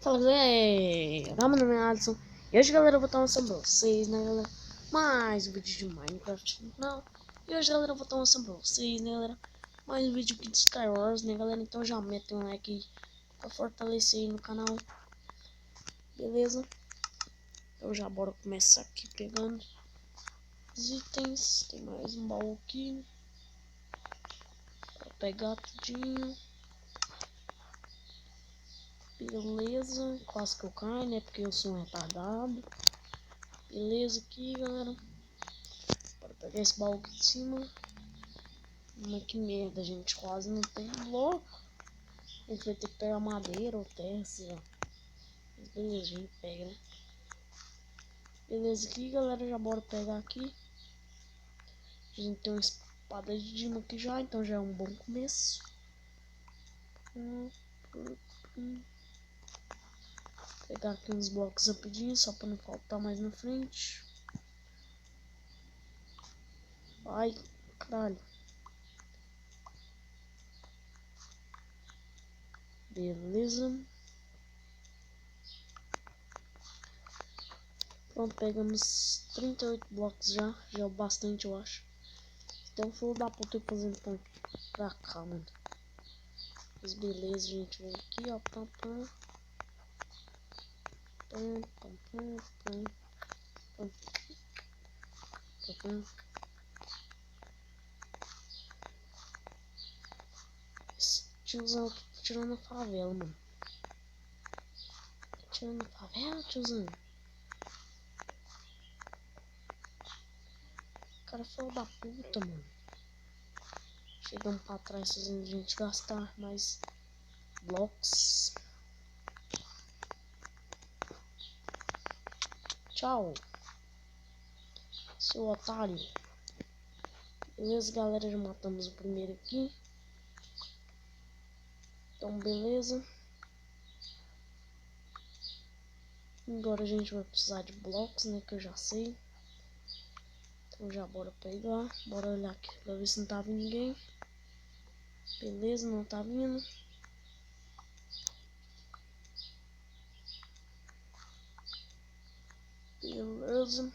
Fala galera, meu nome é Alisson. E hoje galera eu vou estar mostrando pra vocês, né galera, mais um vídeo de Minecraft no canal. E hoje galera eu vou estar mostrando pra vocês, né galera, mais um vídeo aqui de Sky Wars, né galera. Então já metem um like aí pra fortalecer aí no canal, beleza? Então já bora começar aqui pegando os itens. Tem mais um baú aqui pra pegar tudinho. Beleza, quase que eu caio, né? Porque eu sou um retardado. Beleza aqui, galera. Bora pegar esse baú aqui de cima. Mas que merda, gente. Quase não tem bloco. A gente vai ter que pegar madeira ou terra, sei lá. Mas beleza, a gente pega, né? Beleza aqui, galera. Já bora pegar aqui. A gente tem uma espada de Dima aqui já, então já é um bom começo. Pegar aqui uns blocos rapidinho, só pra não faltar mais na frente. Ai, caralho. Beleza. Pronto, pegamos 38 blocos já. Já é o bastante, eu acho. Então vou dar pra eu fazendo ponto pra cá, mano. Mas beleza, gente. Vem aqui, ó. Pam, pam. Pam, pam, pam, pam. Pam, pam, pam. Esse tiozão aqui tá tirando a favela, mano. Tá tirando a favela, tiozão. Cara, filho da puta, mano. Chegamos pra trás fazendo a gente gastar mais blocos. Tchau, seu otário. Beleza, galera, já matamos o primeiro aqui. Então, beleza. Agora a gente vai precisar de blocos, né, que eu já sei. Então já bora pegar. Bora olhar aqui pra ver se não tá vindo ninguém. Beleza, não tá vindo. Beleza.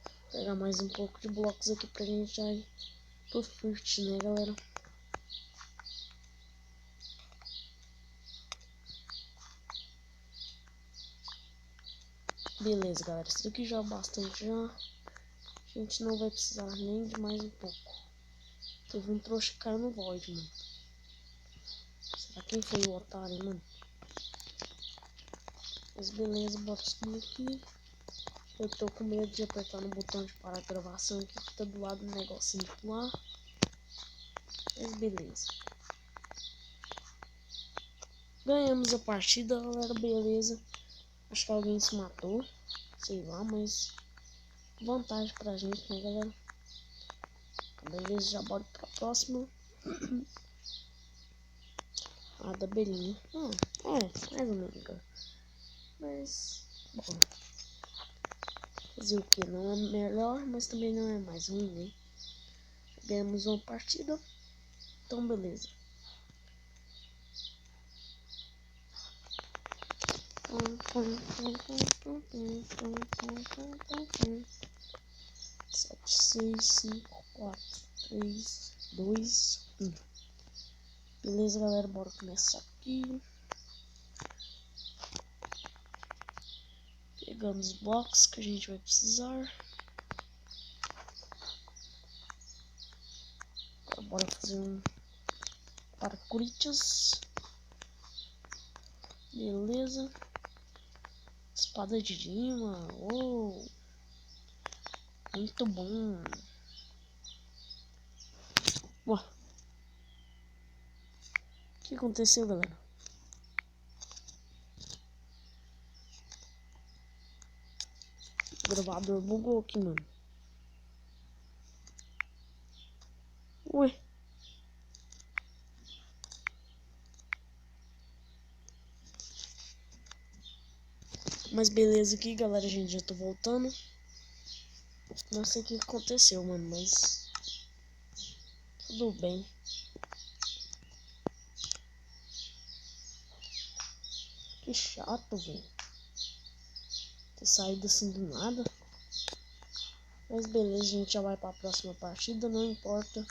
Vou pegar mais um pouco de blocos aqui pra gente já ir pro First, né, galera? Beleza, galera. Isso daqui já é bastante já. A gente não vai precisar nem de mais um pouco. Teve um trouxa que caiu no Void, mano. Será quem foi o otário, mano? Mas beleza, bora subir aqui. Eu tô com medo de apertar no botão de parar a gravação aqui, que tá do lado do negocinho de pular. Mas beleza. Ganhamos a partida, galera, beleza. Acho que alguém se matou. Sei lá, mas vantagem pra gente, né, galera? Beleza, já bora pra próxima. Ah, da belinha. Mais ou menos, cara. Mas, bom. Fazer o que? Não é melhor, mas também não é mais ruim, né? Ganhamos uma partida. Então, beleza. Sete, seis, cinco, quatro, três, dois, 1. Beleza, galera, bora começar aqui. Pegamos os blocos que a gente vai precisar. Agora bora fazer um parkouritas. Beleza. Espada de Dima. Oh, muito bom. Ué. O que aconteceu, galera? O gravador bugou aqui, mano. Ué. Mas beleza aqui, galera. A gente já tá voltando. Não sei o que aconteceu, mano, mas tudo bem. Que chato, velho. Ter saído assim do nada. Mas beleza, a gente já vai pra próxima partida, não importa.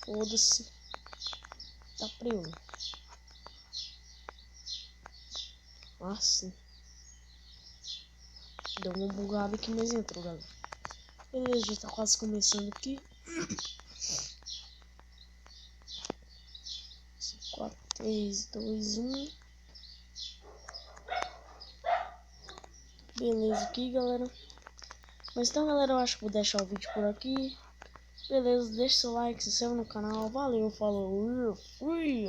Foda-se. Tá preso. Assim. Deu uma bugada aqui, mas entrou, galera. Beleza, já tá quase começando aqui. 4, 3, 2, 1. Beleza aqui, galera. Mas então, galera, eu acho que vou deixar o vídeo por aqui. Beleza, deixa seu like, se inscreva no canal. Valeu, falou, fui!